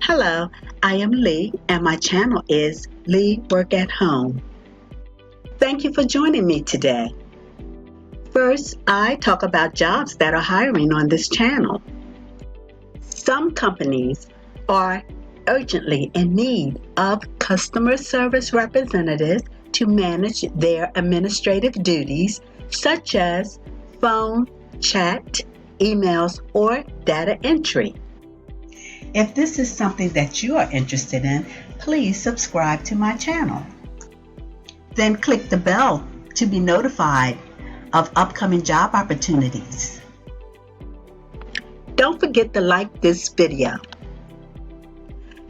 Hello, I am Lee and my channel is Lee Work at Home. Thank you for joining me today. First, I talk about jobs that are hiring on this channel. Some companies are urgently in need of customer service representatives to manage their administrative duties such as phone, chat, emails, or data entry. If this is something that you are interested in, please subscribe to my channel. Then click the bell to be notified of upcoming job opportunities. Don't forget to like this video.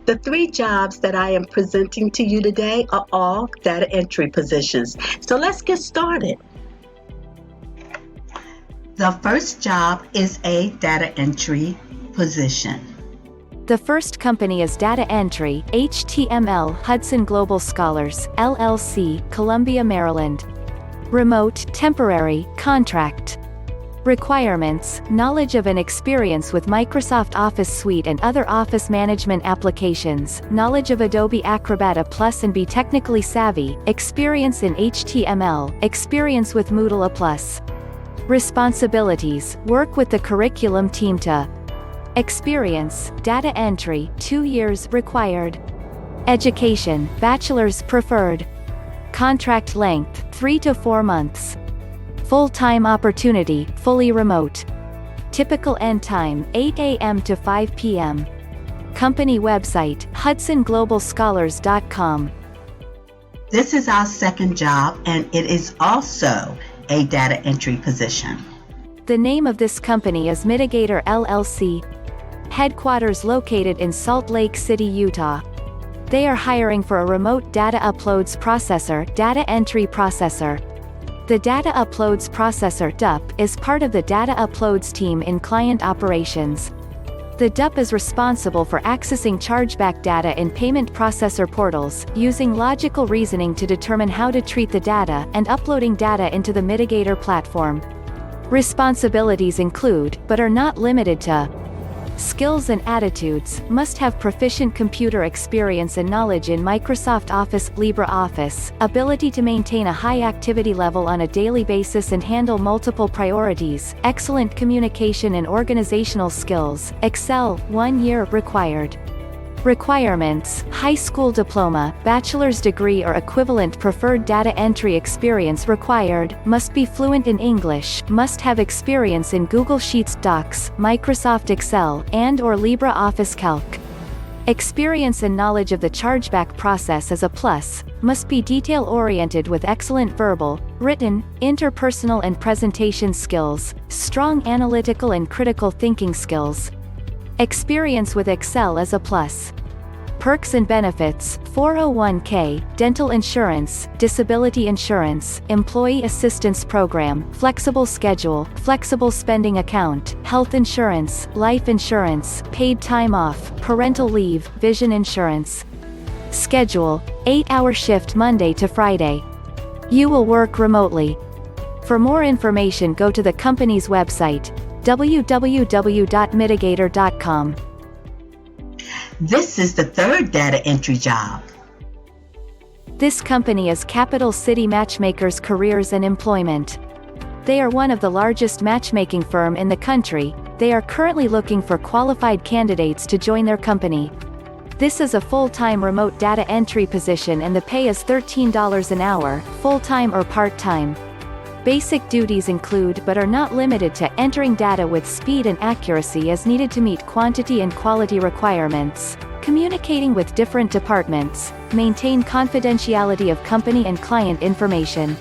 The 3 jobs that I am presenting to you today are all data entry positions. So let's get started. The first job is a data entry position. The first company is Data Entry, HTML Hudson Global Scholars, LLC, Columbia, Maryland. Remote, temporary, contract. Requirements: knowledge of and experience with Microsoft Office Suite and other office management applications, knowledge of Adobe Acrobat A+ and be technically savvy, experience in HTML, experience with Moodle A+. Responsibilities: work with the curriculum team to experience, data entry, 2 years required. Education, bachelor's preferred. Contract length, 3 to 4 months. Full-time opportunity, fully remote. Typical end time, 8 a.m. to 5 p.m. Company website, hudsonglobalscholars.com. This is our second job and it is also a data entry position. The name of this company is Mitigator LLC. Headquarters located in Salt Lake City, Utah. They are hiring for a remote data uploads processor, data entry processor. The Data Uploads Processor (DUP) is part of the Data Uploads team in client operations. The DUP is responsible for accessing chargeback data in payment processor portals, using logical reasoning to determine how to treat the data, and uploading data into the Mitigator platform. Responsibilities include, but are not limited to: skills and attitudes: must have proficient computer experience and knowledge in Microsoft Office, LibreOffice, ability to maintain a high activity level on a daily basis and handle multiple priorities, excellent communication and organizational skills, Excel, 1 year required. Requirements: high school diploma, bachelor's degree or equivalent, preferred data entry experience required, must be fluent in English, must have experience in Google Sheets, Docs, Microsoft Excel, and/or LibreOffice Calc. Experience and knowledge of the chargeback process is a plus, must be detail-oriented with excellent verbal, written, interpersonal and presentation skills, strong analytical and critical thinking skills. Experience with Excel is a plus. Perks and benefits: 401k, dental insurance, disability insurance, employee assistance program, flexible schedule, flexible spending account, health insurance, life insurance, paid time off, parental leave, vision insurance. Schedule: 8-hour shift Monday to Friday. You will work remotely. For more information, go to the company's website, www.mitigator.com. This is the third data entry job. This company is Capital City Matchmakers Careers and Employment. They are one of the largest matchmaking firm in the country. They are currently looking for qualified candidates to join their company. This is a full-time remote data entry position and the pay is $13 an hour, full-time or part-time. Basic duties include, but are not limited to, entering data with speed and accuracy as needed to meet quantity and quality requirements, communicating with different departments, maintain confidentiality of company and client information.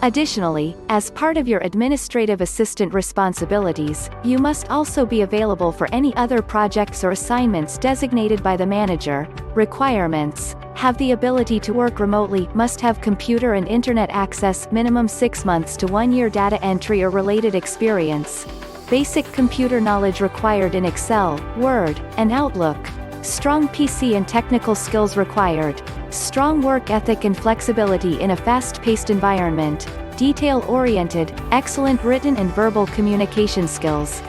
Additionally, as part of your administrative assistant responsibilities, you must also be available for any other projects or assignments designated by the manager. Requirements: have the ability to work remotely, must have computer and internet access, minimum 6 months to 1 year data entry or related experience. Basic computer knowledge required in Excel, Word, and Outlook. Strong PC and technical skills required. Strong work ethic and flexibility in a fast-paced environment. Detail-oriented, excellent written and verbal communication skills.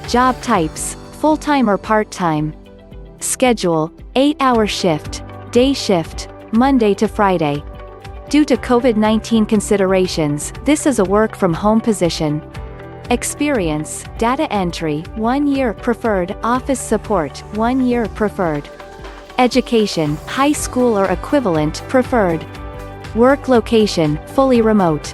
Job types: full-time or part-time. Schedule, 8-hour shift, day shift, Monday to Friday. Due to COVID-19 considerations, this is a work-from-home position. Experience, data entry, 1 year preferred, office support, 1 year preferred. Education, high school or equivalent preferred. Work location, fully remote.